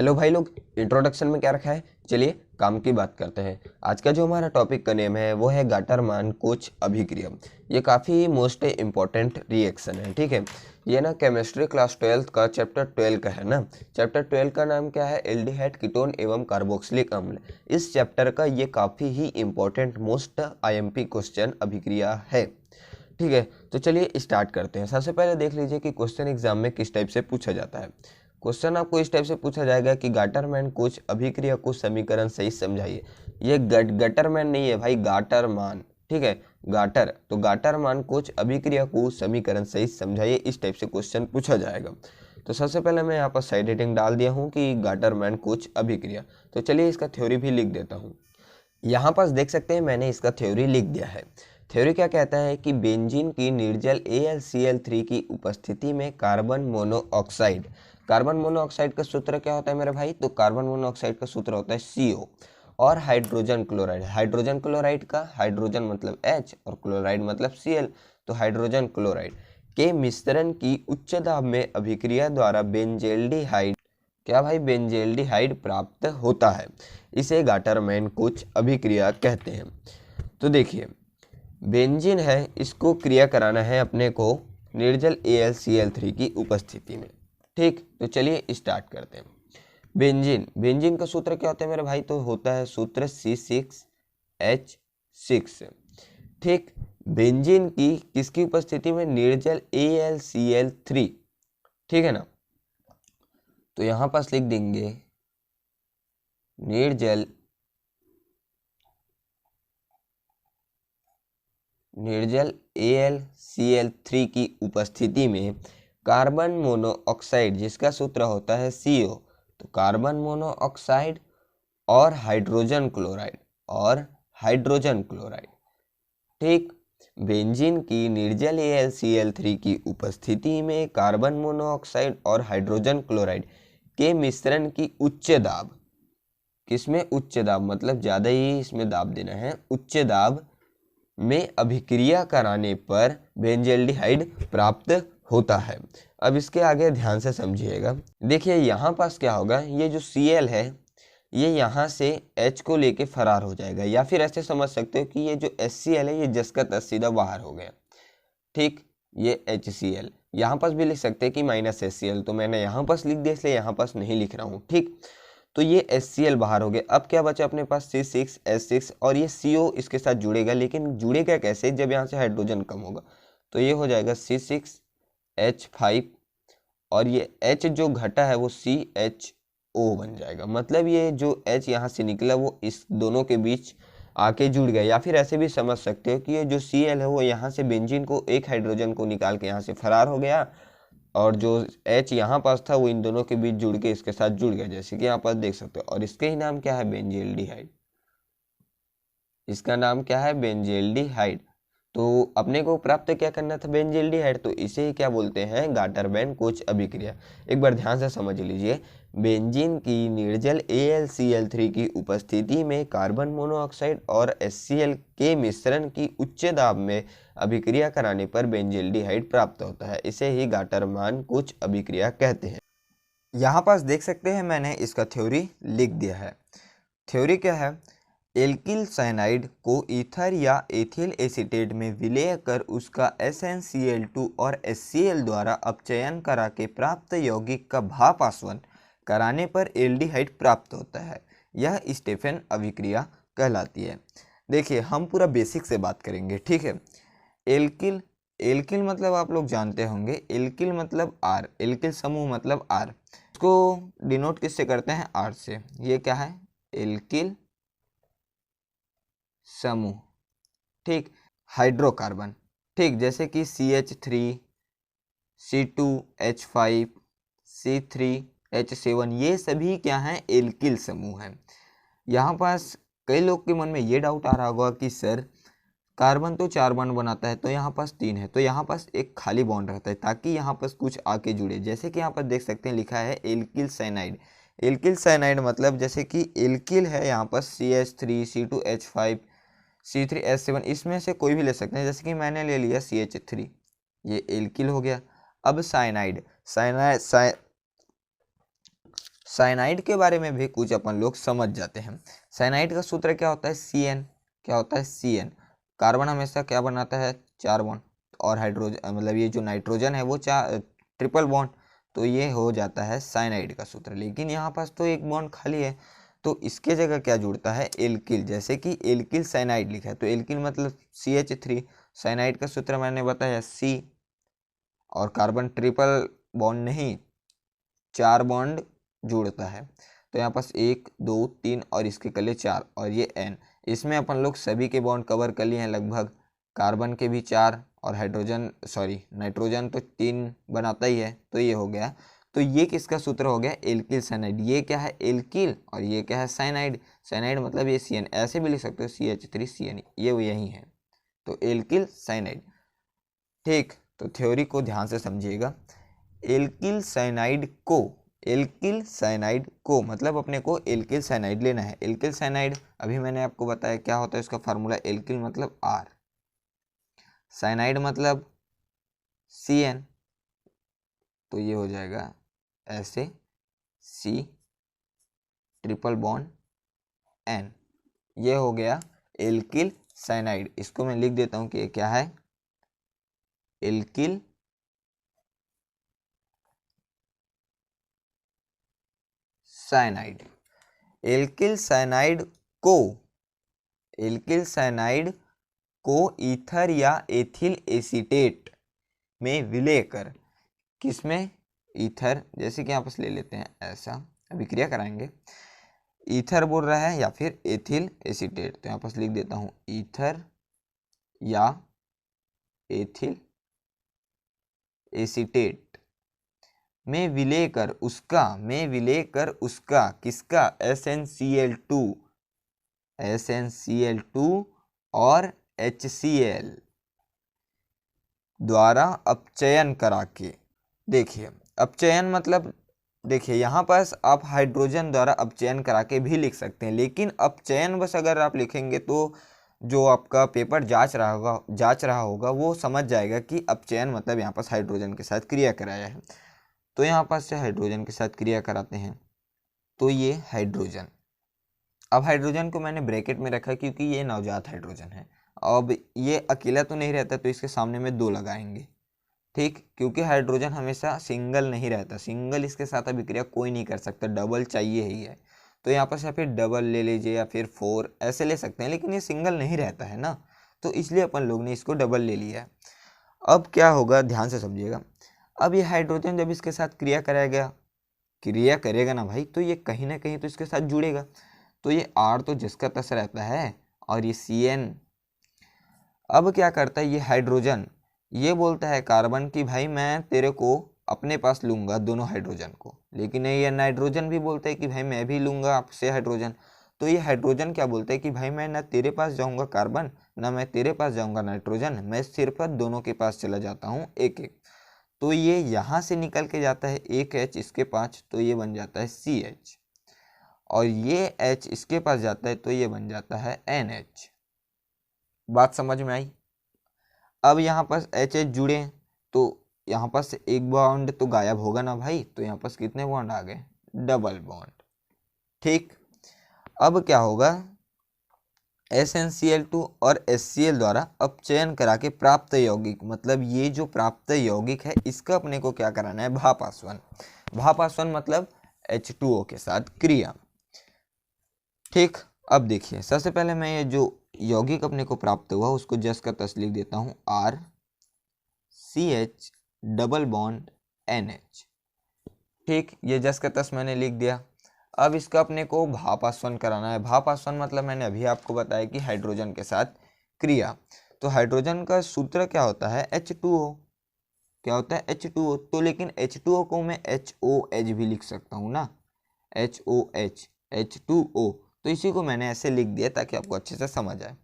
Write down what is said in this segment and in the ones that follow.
Hello भाई लोग, introduction में क्या रखा है। चलिए काम की बात करते हैं। आज का जो हमारा टॉपिक का नेम है वो है गाटरमान कोच अभिक्रिया। ये काफ़ी मोस्ट इम्पॉर्टेंट रिएक्शन है, ठीक है। ये ना केमिस्ट्री क्लास 12 का चैप्टर 12 का है ना। चैप्टर 12 का नाम क्या है? एल्डिहाइड कीटोन एवं कार्बोक्सिलिक अम्ल। इस चैप्टर का ये काफ़ी ही इम्पोर्टेंट मोस्ट आईएमपी क्वेश्चन अभिक्रिया है, ठीक है। तो चलिए स्टार्ट करते हैं। सबसे पहले देख लीजिए कि क्वेश्चन एग्जाम में किस टाइप से पूछा जाता है। क्वेश्चन आपको इस टाइप से पूछा जाएगा कि गाटरमैन कुछ अभिक्रिया को समीकरण सही समझाइए। ये गटरमैन नहीं है भाई, गाटरमान, ठीक है। गाटर तो गाटरमान कुछ अभिक्रिया को समीकरण सही समझाइए, इस टाइप से क्वेश्चन पूछा जाएगा। तो सबसे पहले मैं यहाँ पर साइड हेडिंग डाल दिया हूँ कि गाटरमैन कुछ अभिक्रिया। तो चलिए इसका थ्योरी भी लिख देता हूँ। यहाँ पर देख सकते हैं मैंने इसका थ्योरी लिख दिया है। थ्योरी क्या कहता है कि बेंजीन की निर्जल AlCl3 की उपस्थिति में कार्बन मोनोऑक्साइड का सूत्र क्या होता है मेरे भाई? तो कार्बन मोनोऑक्साइड का सूत्र होता है CO। और हाइड्रोजन क्लोराइड का हाइड्रोजन मतलब H और क्लोराइड मतलब Cl, तो हाइड्रोजन क्लोराइड के मिश्रण की उच्च दाब में अभिक्रिया द्वारा बेंजेल्डिहाइड, क्या भाई? बेंजेल्डिहाइड प्राप्त होता है। इसे गाटरमैन कुछ अभिक्रिया कहते हैं। तो देखिए बेंजीन है, इसको क्रिया कराना है अपने को निर्जल AlCl3 की उपस्थिति में, ठीक। तो चलिए स्टार्ट करते हैं। बेंजीन का सूत्र क्या होता है मेरे भाई? तो होता है सूत्र C6H6, ठीक। बेंजीन की किसकी उपस्थिति में? निर्जल AlCl3, ठीक है ना। तो यहां पास लिख देंगे निर्जल AlCl3 की उपस्थिति में कार्बन मोनोऑक्साइड, जिसका सूत्र होता है CO, तो कार्बन मोनोऑक्साइड और हाइड्रोजन क्लोराइड, ठीक। बेंजीन की निर्जल AlCl3 की उपस्थिति में कार्बन मोनोऑक्साइड और हाइड्रोजन क्लोराइड के मिश्रण की उच्च दाब, किसमें उच्च दाब मतलब ज़्यादा ही इसमें दाब देना है, उच्च दाब में अभिक्रिया कराने पर बेंजेल्डिहाइड प्राप्त होता है। अब इसके आगे ध्यान से समझिएगा। देखिए यहाँ पास क्या होगा, ये जो Cl है ये यहाँ से H को लेके फरार हो जाएगा, या फिर ऐसे समझ सकते हो कि ये जो HCl है ये जस का तस सीधा बाहर हो गया, ठीक। ये HCl यहाँ पास भी लिख सकते हैं कि -HCl, तो मैंने यहाँ पास लिख दिया इसलिए यहाँ पास नहीं लिख रहा हूँ, ठीक। तो ये HCl बाहर हो गया। अब क्या बचा अपने पास? C6H6 और ये CO इसके साथ जुड़ेगा, लेकिन जुड़ेगा कैसे? जब यहाँ से हाइड्रोजन कम होगा, तो ये हो जाएगा C6H5 और ये H जो घटा है वो CHO बन जाएगा। मतलब ये जो H यहाँ से निकला वो इस दोनों के बीच आके जुड़ गया, या फिर ऐसे भी समझ सकते हो कि ये जो Cl है वो यहाँ से बेंजीन को एक हाइड्रोजन को निकाल के यहाँ से फरार हो गया, और जो H यहाँ पास था वो इन दोनों के बीच जुड़ के इसके साथ जुड़ गया, जैसे कि यहाँ पास देख सकते हो। और इसके ही नाम क्या है? बेंजेल्डिहाइड। इसका नाम क्या है? बेंजेल्डिहाइड। तो अपने को प्राप्त क्या करना था? बेंजेल्डिहाइड। तो इसे ही क्या बोलते हैं? गाटरमैन कोच अभिक्रिया। एक बार ध्यान से समझ लीजिए। बेंजीन की निर्जल AlCl3 की उपस्थिति में कार्बन मोनोऑक्साइड और HCl के मिश्रण की उच्च दाब में अभिक्रिया कराने पर बेंजेल्डिहाइड प्राप्त होता है। इसे ही गाटरमान कुछ अभिक्रिया कहते हैं। यहाँ पास देख सकते हैं मैंने इसका थ्योरी लिख दिया है। थ्योरी क्या है? एल्किल साइनाइड को ईथर या एथिल एसीटेट में विलय कर उसका SnCl2 और HCl द्वारा अपचयन करा के प्राप्त यौगिक का भाप आसवन कराने पर एल्डिहाइड प्राप्त होता है। यह स्टेफेन अभिक्रिया कहलाती है। देखिए हम पूरा बेसिक से बात करेंगे, ठीक है। एल्किल एल्किल मतलब आप लोग जानते होंगे, एल्किल मतलब R, एल्किल समूह मतलब R। इसको डिनोट किससे करते हैं? R से। ये क्या है? एल्किल समूह, ठीक। हाइड्रोकार्बन, ठीक, जैसे कि CH3, C2H5, C3H7, ये सभी क्या हैं? एल्किल समूह हैं। यहाँ पास कई लोग के मन में ये डाउट आ रहा होगा कि सर कार्बन तो 4 बॉन्ड बनाता है, तो यहाँ पास 3 है, तो यहाँ पास एक खाली बॉन्ड रहता है ताकि यहाँ पास कुछ आके जुड़े। जैसे कि यहाँ पर देख सकते हैं लिखा है एल्किल साइनाइड। एल्किल साइनाइड मतलब जैसे कि एल्किल है यहाँ पर CH3, C2H5, C3H7, इसमें से कोई भी ले सकते हैं। जैसे कि मैंने ले लिया CH3, ये एल्किल हो गया। अब साइनाइड साइनाइड के बारे में भी कुछ अपन लोग समझ जाते हैं। साइनाइड का सूत्र क्या होता है? Cn। क्या होता है? Cn। कार्बन हमेशा क्या बनाता है? 4 बॉन्ड, और हाइड्रोजन मतलब ये जो नाइट्रोजन है वो ट्रिपल बॉन्ड, तो ये हो जाता है साइनाइड का सूत्र। लेकिन यहाँ पास तो एक बॉन्ड खाली है, तो इसके जगह क्या जुड़ता है? एल्किल। जैसे कि एल्किल साइनाइड लिखा है तो एल्किल मतलब CH3। साइनाइड का सूत्र मैंने बताया C, और कार्बन ट्रिपल बॉन्ड नहीं, 4 बॉन्ड जुड़ता है। तो यहाँ पास 1 2 3 और इसके कले 4 और ये N। इसमें अपन लोग सभी के बॉन्ड कवर कर लिए हैं लगभग। कार्बन के भी 4 और हाइड्रोजन नाइट्रोजन तो 3 बनाता ही है, तो ये हो गया। तो ये किसका सूत्र हो गया? Alkyl cyanide. ये क्या है? एल्किल, और ये क्या है? साइनाइड। साइनाइड मतलब ये CN, ऐसे भी लिख सकते हो CH3CN, ये यही है, तो एल्किल साइनाइड। ठीक, तो थ्योरी को ध्यान से समझिएगा। एल्किल साइनाइड को मतलब अपने को एल्किल साइनाइड लेना है। एल्किल साइनाइड अभी मैंने आपको बताया क्या होता है इसका फार्मूला। एल्किल मतलब R, साइनाइड मतलब CN, तो ये हो जाएगा ऐसे C ट्रिपल बॉन्ड N। ये हो गया एल्किल साइनाइड। इसको मैं लिख देता हूं कि ये क्या है? Alkyl cyanide. एल्किल साइनाइड को ईथर या एथिल एसीटेट में विलय कर, किसमें? ईथर, जैसे कि यहाँ पर ले लेते हैं ऐसा, अभिक्रिया कराएंगे। ईथर बोल रहा है या फिर एथिल एसीटेट, तो यहाँ पर लिख देता हूँ ईथर या एथिल एसीटेट में विलय कर उसका किसका? SnCl2 और HCl द्वारा अपचयन करा के। देखिए अपचयन मतलब, देखिए यहाँ पास आप हाइड्रोजन द्वारा अपचयन करा के भी लिख सकते हैं, लेकिन अपचयन बस अगर आप लिखेंगे तो जो आपका पेपर जांच रहा होगा वो समझ जाएगा कि अपचयन मतलब यहाँ पास हाइड्रोजन के साथ क्रिया कराया है। तो यहाँ पास से हाइड्रोजन के साथ क्रिया कराते हैं, तो ये हाइड्रोजन। अब हाइड्रोजन को मैंने ब्रैकेट में रखा क्योंकि ये नवजात हाइड्रोजन है। अब ये अकेला तो नहीं रहता, तो इसके सामने में 2 लगाएंगे। ठीक, क्योंकि हाइड्रोजन हमेशा सिंगल नहीं रहता, सिंगल इसके साथ अभिक्रिया कोई नहीं कर सकता, डबल चाहिए ही है। तो यहाँ पर या फिर डबल ले लीजिए या फिर 4 ऐसे ले सकते हैं, लेकिन ये सिंगल नहीं रहता है ना, तो इसलिए अपन लोग ने इसको डबल ले लिया है। अब क्या होगा, ध्यान से समझिएगा। अब ये हाइड्रोजन जब इसके साथ क्रिया करेगा ना भाई, तो ये कहीं ना कहीं तो इसके साथ जुड़ेगा। तो ये R तो जिसका तस रहता है, और ये CN। अब क्या करता है ये हाइड्रोजन, ये बोलता है कार्बन की भाई मैं तेरे को अपने पास लूंगा, दोनों हाइड्रोजन को। लेकिन ये नाइट्रोजन भी बोलता है कि भाई मैं भी लूंगा आपसे हाइड्रोजन। तो ये हाइड्रोजन क्या बोलता है कि भाई मैं ना तेरे पास जाऊंगा कार्बन, ना मैं तेरे पास जाऊंगा नाइट्रोजन, मैं सिर्फ दोनों के पास चला जाता हूँ एक एक। तो ये यहाँ से निकल के जाता है एक H इसके पास, तो ये बन जाता है CH, और ये H इसके पास जाता है तो ये बन जाता है NH। बात समझ में आई? अब यहाँ पास HH जुड़े तो यहाँ पास एक बॉन्ड तो गायब होगा ना भाई, तो यहाँ पास कितने बॉन्ड आ गए? Double bond. ठीक, अब क्या होगा, SnCl2 और HCl द्वारा अपचयन करा के प्राप्त यौगिक, मतलब ये जो प्राप्त यौगिक है इसका अपने को क्या कराना है? भाप आसवन मतलब H2O के साथ क्रिया। ठीक, अब देखिए सबसे पहले मैं ये जो यौगिक अपने को प्राप्त हुआ उसको जस का तस लिख देता हूँ RCH डबल बॉन्ड NH। ठीक, ये जस का तस मैंने लिख दिया। अब इसका अपने को भाप आसवन कराना है। भाप आसवन मतलब मैंने अभी आपको बताया कि हाइड्रोजन के साथ क्रिया। तो हाइड्रोजन का सूत्र क्या होता है? H2O। क्या होता है? H2O। तो लेकिन H2O को मैं HOH भी लिख सकता हूँ ना, HOH H2O। तो इसी को मैंने ऐसे लिख दिया ताकि आपको अच्छे से समझ आए।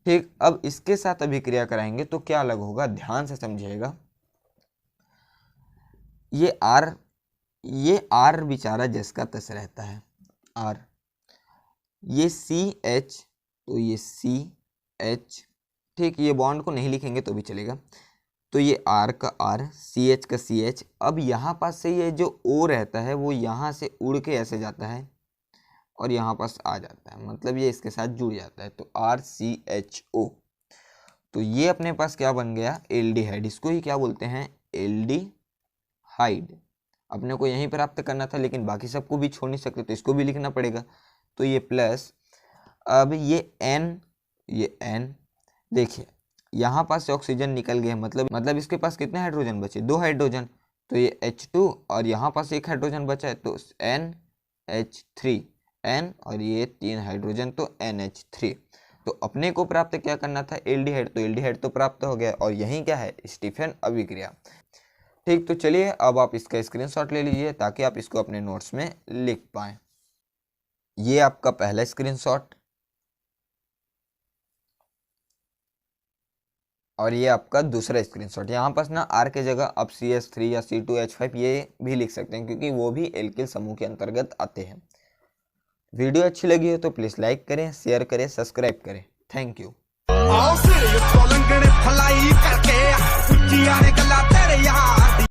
ठीक, अब इसके साथ अभिक्रिया कराएंगे तो क्या अलग होगा, ध्यान से समझिएगा। ये R बेचारा जिसका तस रहता है R, ये CH, तो ये CH। ठीक, ये बॉन्ड को नहीं लिखेंगे तो भी चलेगा। तो ये R का R, CH का CH। अब यहाँ पास से ये जो O रहता है वो यहाँ से उड़ के ऐसे जाता है और यहाँ पास आ जाता है, मतलब ये इसके साथ जुड़ जाता है, तो RCHO। तो ये अपने पास क्या बन गया, एल्डिहाइड। इसको ही क्या बोलते हैं, एल्डिहाइड। अपने को यहीं प्राप्त करना था, लेकिन बाकी सबको भी छोड़ नहीं सकते, तो इसको भी लिखना पड़ेगा। तो ये प्लस, अब ये N, देखिए यहाँ पास से ऑक्सीजन निकल गया, मतलब इसके पास कितने हाइड्रोजन बचे, 2 हाइड्रोजन, तो ये H2 और यहाँ पास 1 हाइड्रोजन बचा है, तो NH3, N और ये 3 हाइड्रोजन, तो NH3। तो अपने को प्राप्त क्या करना था, एल्डिहाइड, तो एल्डिहाइड तो प्राप्त हो गया, और यहीं क्या है, स्टीफन अभिक्रिया। ठीक, तो चलिए अब आप इसका स्क्रीनशॉट ले लीजिए ताकि आप इसको अपने नोट्स में लिख पाएं। ये आपका पहला स्क्रीनशॉट और ये आपका दूसरा स्क्रीनशॉट। यहाँ पास ना R के जगह आप CH3 या C2H5 ये भी लिख सकते हैं, क्योंकि वो भी एल्किल समूह के अंतर्गत आते हैं। वीडियो अच्छी लगी हो तो प्लीज़ लाइक करें, शेयर करें, सब्सक्राइब करें। Thank you.